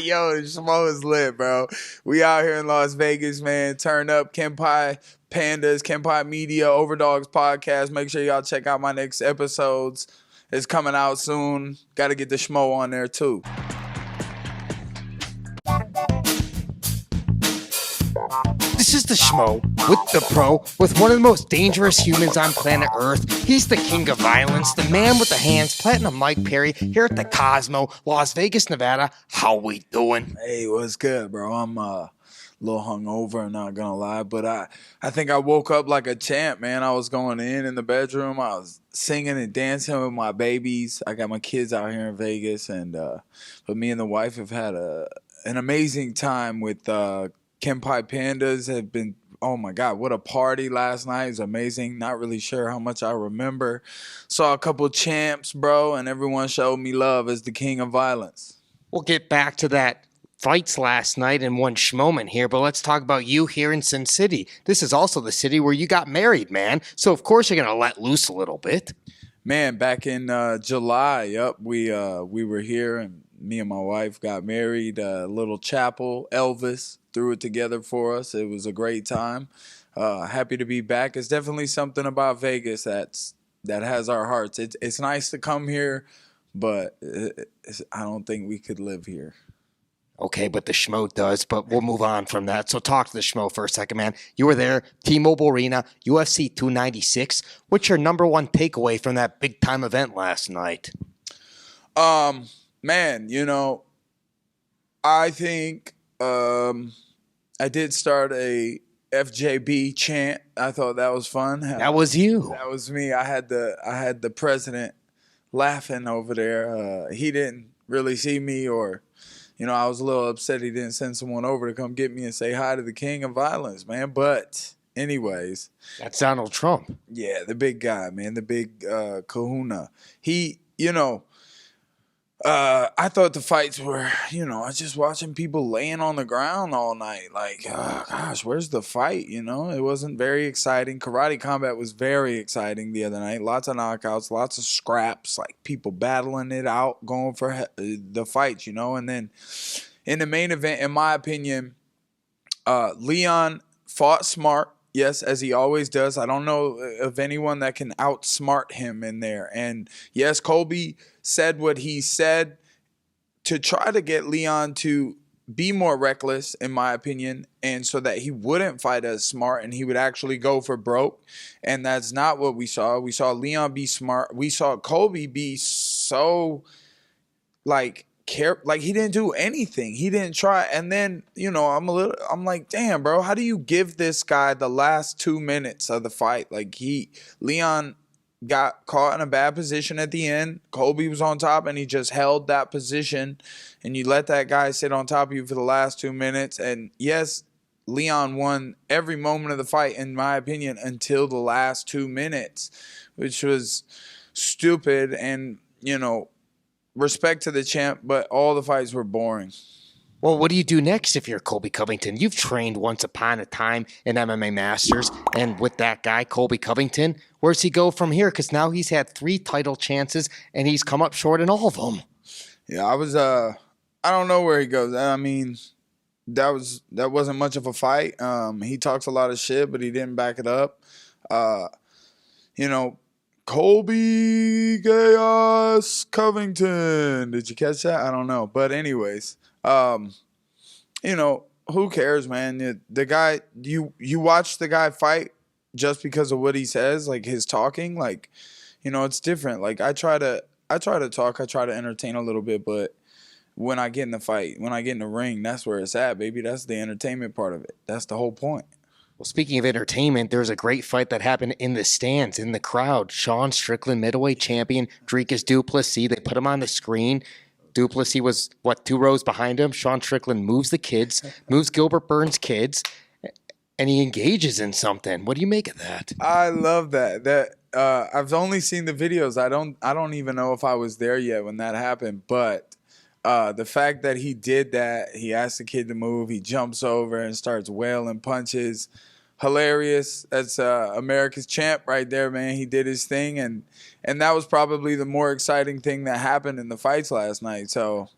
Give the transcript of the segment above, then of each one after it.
Yo, Schmo is lit, bro. We out here in Las Vegas, man. Turn up, Kenpai Pandas, Kenpai Media, Overdogs Podcast. Make sure y'all check out my next episodes. It's coming out soon. Got to get the Schmo on there, too. This is the Schmo with the Pro, with one of the most dangerous humans on planet Earth. He's the king of violence, the man with the hands, Platinum Mike Perry, here at the Cosmo, Las Vegas, Nevada. How we doing? Hey, what's good, bro? I'm a little hungover, not gonna lie, but I think I woke up like a champ, man. I was going in the bedroom. I was singing and dancing with my babies. I got my kids out here in Vegas, and but me and the wife have had an amazing time with Kenpai Pandas. Have been, oh my God, what a party last night. It was amazing. Not really sure how much I remember. Saw a couple champs, bro, and everyone showed me love as the king of violence. We'll get back to that fights last night in one schmoment here, but let's talk about you here in Sin City. This is also the city where you got married, man. So of course you're gonna let loose a little bit. Man, back in July, we were here, and me and my wife got married. Little chapel, Elvis threw it together for us. It was a great time. Happy to be back. It's definitely something about Vegas that has our hearts. It's nice to come here, but I don't think we could live here. Okay, but the Schmo does, but we'll move on from that. So talk to the Schmo for a second, man. You were there, T-Mobile Arena, UFC 296. What's your number one takeaway from that big-time event last night? Man, I think I did start a FJB chant. I thought that was fun. That was you. That was me. I had the president laughing over there. He didn't really see me, or I was a little upset he didn't send someone over to come get me and say hi to the king of violence, man. But anyways, that's Donald Trump. Yeah, the big guy, man, the big kahuna. He, I thought the fights were, just watching people laying on the ground all night. Like, oh, gosh, where's the fight? It wasn't very exciting. Karate combat was very exciting the other night. Lots of knockouts, lots of scraps, like people battling it out, going for the fights, And then in the main event, in my opinion, Leon fought smart. Yes, as he always does. I don't know of anyone that can outsmart him in there. And yes, Colby said what he said to try to get Leon to be more reckless, in my opinion, and so that he wouldn't fight as smart and he would actually go for broke. And that's not what we saw. We saw Leon be smart. We saw Colby be so he didn't do anything. He didn't try. And then, I'm like, damn, bro, how do you give this guy the last 2 minutes of the fight? Leon got caught in a bad position at the end. Colby was on top and he just held that position, and you let that guy sit on top of you for the last 2 minutes. And yes, Leon won every moment of the fight, in my opinion, until the last 2 minutes, which was stupid. And, respect to the champ, but all the fights were boring. Well, what do you do next if you're Colby Covington? You've trained once upon a time in MMA Masters, and with that guy, Colby Covington, where's he go from here? Because now he's had 3 title chances, and he's come up short in all of them. Yeah, I don't know where he goes. I mean, that wasn't much of a fight. He talks a lot of shit, but he didn't back it up. Colby Chaos Covington. Did you catch that? I don't know. But anyways, who cares, man? The guy, you watch the guy fight just because of what he says, like his talking, it's different. Like I try to talk, I try to entertain a little bit, but when I get in the fight, when I get in the ring, that's where it's at, baby. That's the entertainment part of it. That's the whole point. Well, speaking of entertainment, there was a great fight that happened in the stands, in the crowd. Sean Strickland, middleweight champion, Dricus du Plessis. They put him on the screen. Du Plessis was, 2 rows behind him. Sean Strickland moves the kids, moves Gilbert Burns' kids, and he engages in something. What do you make of that? I love that. I've only seen the videos. I don't even know if I was there yet when that happened, but the fact that he did that, he asked the kid to move, he jumps over and starts wailing punches. Hilarious. That's America's champ right there, man. He did his thing, and that was probably the more exciting thing that happened in the fights last night. So,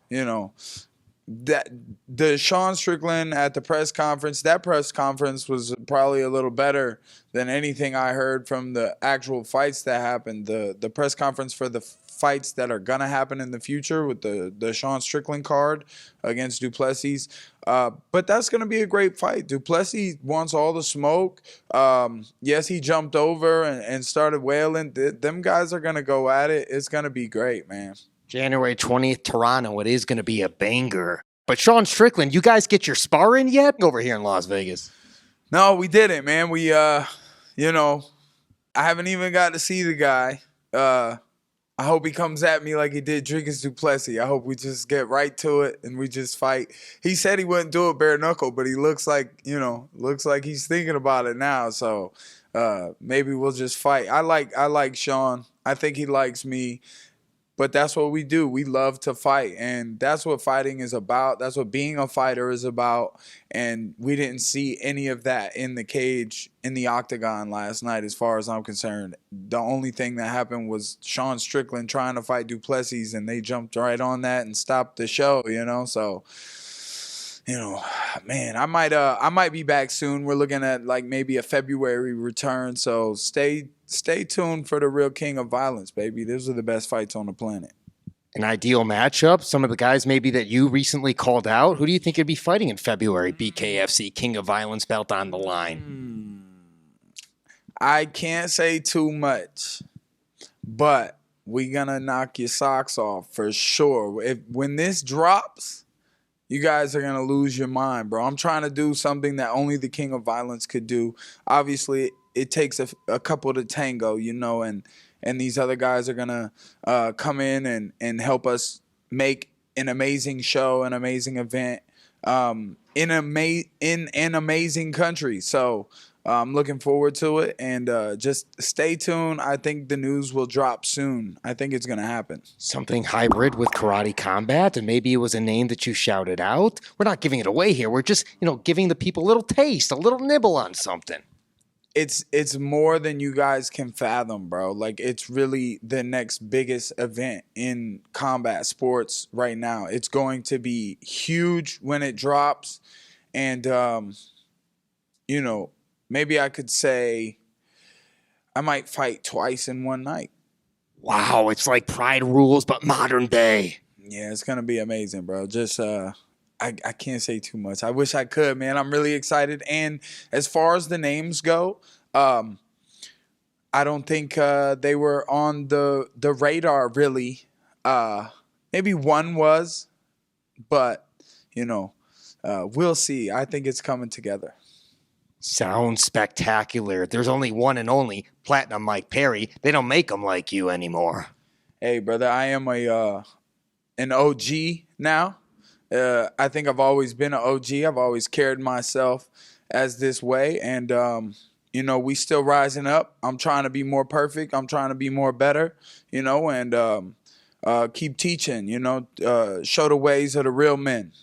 that the Sean Strickland at the press conference, that press conference was probably a little better than anything I heard from the actual fights that happened. The press conference for the fights that are gonna happen in the future with the Sean Strickland card against Duplessis. But that's gonna be a great fight. Duplessis wants all the smoke. Yes, he jumped over and started wailing. Them guys are gonna go at it. It's gonna be great, man. January 20th, Toronto. It is going to be a banger. But Sean Strickland, you guys get your spar in yet over here in Las Vegas? No, we didn't, man. We you know, I haven't even got to see the guy. I hope he comes at me like he did Dricus Duplessis. I hope we just get right to it and we just fight. He said he wouldn't do it bare knuckle, but he looks like, looks like he's thinking about it now. So maybe we'll just fight. I like Sean. I think he likes me. But that's what we do. We love to fight. And that's what fighting is about. That's what being a fighter is about. And we didn't see any of that in the cage, in the octagon last night, as far as I'm concerned. The only thing that happened was Sean Strickland trying to fight Duplessis, and they jumped right on that and stopped the show, So, man, I might be back soon. We're looking at like maybe a February return. So stay tuned for the real King of Violence, baby. Those are the best fights on the planet. An ideal matchup? Some of the guys maybe that you recently called out. Who do you think would be fighting in February? BKFC, King of Violence belt on the line. I can't say too much, but we gonna knock your socks off for sure. When this drops, you guys are going to lose your mind, bro. I'm trying to do something that only the King of Violence could do. Obviously, it takes a couple to tango, and these other guys are going to come in and help us make an amazing show, an amazing event in an amazing country. So I'm looking forward to it, and just stay tuned. I think the news will drop soon. I think it's going to happen. Something hybrid with karate combat, and maybe it was a name that you shouted out. We're not giving it away here. We're just, giving the people a little taste, a little nibble on something. It's more than you guys can fathom, bro. Like, it's really the next biggest event in combat sports right now. It's going to be huge when it drops, and maybe I could say I might fight twice in one night. Wow, it's like Pride Rules, but modern day. Yeah, it's going to be amazing, bro. Just, I can't say too much. I wish I could, man. I'm really excited. And as far as the names go, I don't think they were on the radar, really. Maybe one was, but, we'll see. I think it's coming together. Sounds spectacular. There's only one and only Platinum Mike Perry. They don't make them like you anymore. Hey, brother, I am an OG now. I think I've always been an OG. I've always carried myself as this way. And, we still rising up. I'm trying to be more perfect. I'm trying to be more better, and keep teaching, show the ways of the real men.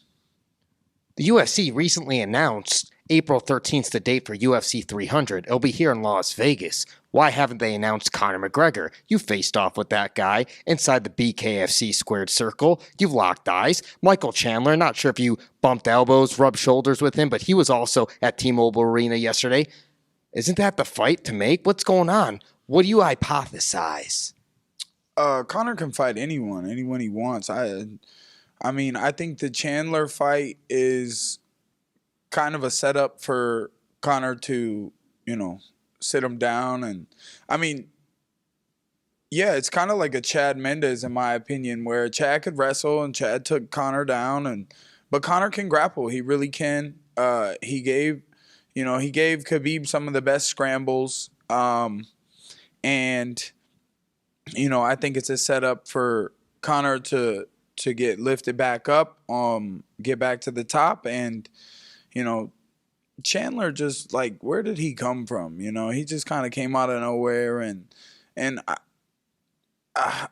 The UFC recently announced April 13th the date for UFC 300. It'll be here in Las Vegas. Why haven't they announced Conor McGregor? You faced off with that guy inside the BKFC squared circle. You've locked eyes. Michael Chandler, not sure if you bumped elbows, rubbed shoulders with him, but he was also at T-Mobile Arena yesterday. Isn't that the fight to make? What's going on? What do you hypothesize? Conor can fight anyone he wants. I mean, I think the Chandler fight is kind of a setup for Conor to, sit him down. And, I mean, yeah, it's kind of like a Chad Mendes, in my opinion, where Chad could wrestle and Chad took Conor down. But Conor can grapple. He really can. He gave Khabib some of the best scrambles. And, I think it's a setup for Conor to get lifted back up, get back to the top. And, Chandler just, like, where did he come from? He just kind of came out of nowhere. And I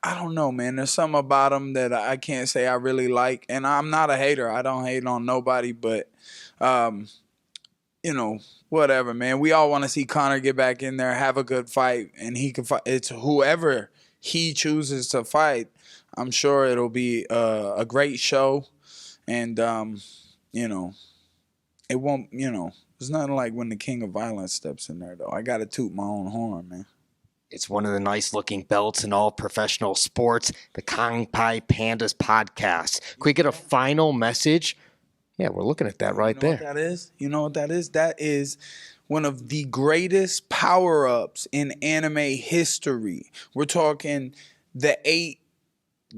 don't know, man. There's something about him that I can't say I really like. And I'm not a hater. I don't hate on nobody. But, whatever, man. We all want to see Conor get back in there, have a good fight. And he can fight. It's whoever he chooses to fight. I'm sure it'll be a great show. And you know, it won't. It's nothing like when the king of violence steps in there, though. I gotta toot my own horn, man. It's one of the nice looking belts in all professional sports, the Kong Pai Pandas podcast. Can we get a final message? Yeah, we're looking at that right there. What that is? You know what that is? That is one of the greatest power-ups in anime history. We're talking the 8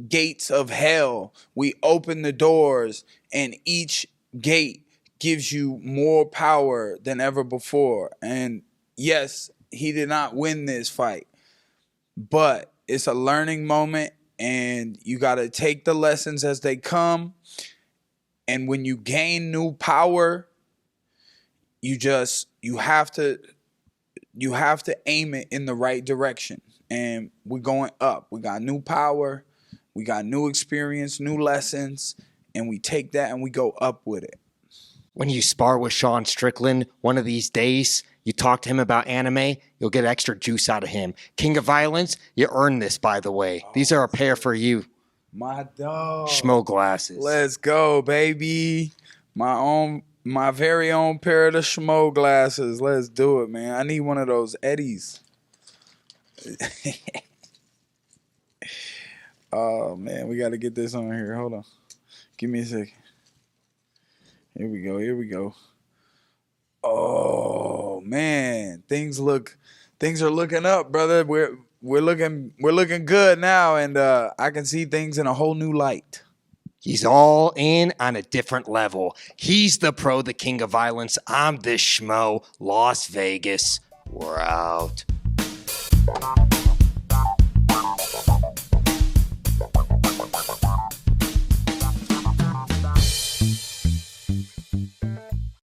gates of hell. We open the doors, and each gate gives you more power than ever before. And yes, he did not win this fight, but it's a learning moment, and you got to take the lessons as they come. And when you gain new power, you have to aim it in the right direction. And we're going up. We got new power, we got new experience, new lessons, and we take that and we go up with it. When you spar with Sean Strickland one of these days, you talk to him about anime, you'll get extra juice out of him. King of Violence, you earned this, by the way. These are a pair for you. My dog. Schmo glasses. Let's go, baby. My very own pair of the Schmo glasses. Let's do it, man. I need one of those Eddies. Oh, man. We got to get this on here. Hold on. Give me a second. Here we go. Oh, man. Things are looking up, brother. We're looking good now, and I can see things in a whole new light. He's all in on a different level. He's the pro, the king of violence. I'm this schmo. Las Vegas. We're out.